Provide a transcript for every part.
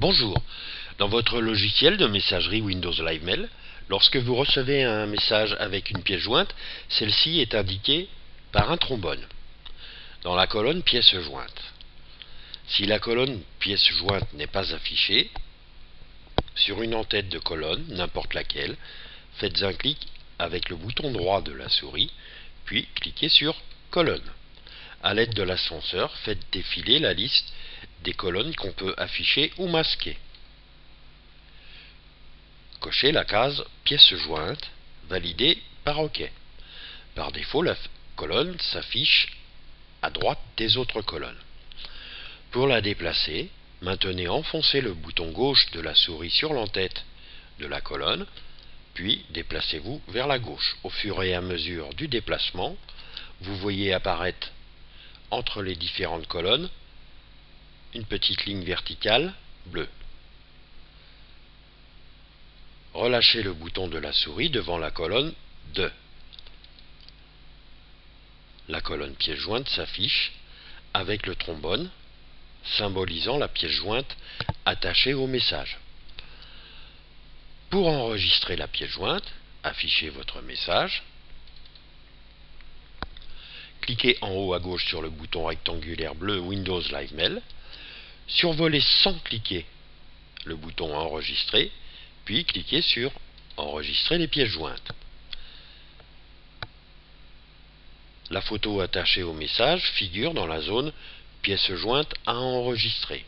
Bonjour. Dans votre logiciel de messagerie Windows Live Mail, lorsque vous recevez un message avec une pièce jointe, celle-ci est indiquée par un trombone dans la colonne pièce jointe. Si la colonne pièce jointe n'est pas affichée, sur une en-tête de colonne, n'importe laquelle, faites un clic avec le bouton droit de la souris, puis cliquez sur colonne. À l'aide de l'ascenseur, faites défiler la liste des colonnes qu'on peut afficher ou masquer. Cochez la case pièce jointe, validée par OK. Par défaut, la colonne s'affiche à droite des autres colonnes. Pour la déplacer, maintenez enfoncé le bouton gauche de la souris sur l'en-tête de la colonne, puis déplacez-vous vers la gauche. Au fur et à mesure du déplacement, vous voyez apparaître entre les différentes colonnes une petite ligne verticale bleue. Relâchez le bouton de la souris devant la colonne 2. La colonne pièce jointe s'affiche avec le trombone, symbolisant la pièce jointe attachée au message. Pour enregistrer la pièce jointe, affichez votre message. Cliquez en haut à gauche sur le bouton rectangulaire bleu Windows Live Mail. Survolez sans cliquer le bouton enregistrer, puis cliquez sur enregistrer les pièces jointes. La photo attachée au message figure dans la zone pièce jointe à enregistrer.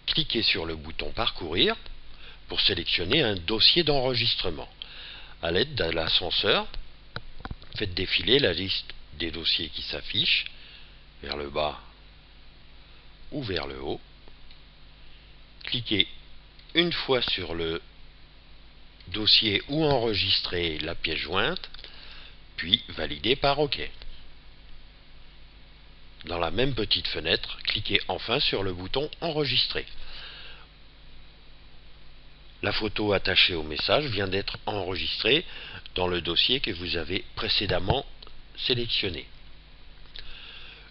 Cliquez sur le bouton parcourir pour sélectionner un dossier d'enregistrement. À l'aide de l'ascenseur, faites défiler la liste des dossiers qui s'affichent vers le bas ou vers le haut. Cliquez une fois sur le dossier où enregistrer la pièce jointe, puis validez par OK. Dans la même petite fenêtre, cliquez enfin sur le bouton enregistrer. La photo attachée au message vient d'être enregistrée dans le dossier que vous avez précédemment sélectionné.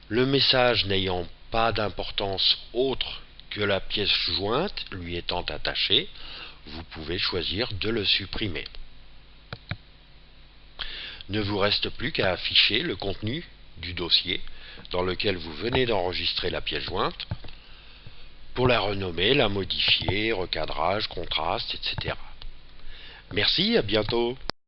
Le message n'ayant pas d'importance autre que la pièce jointe lui étant attachée, vous pouvez choisir de le supprimer. Ne vous reste plus qu'à afficher le contenu du dossier dans lequel vous venez d'enregistrer la pièce jointe pour la renommer, la modifier, recadrage, contraste, etc. Merci, à bientôt.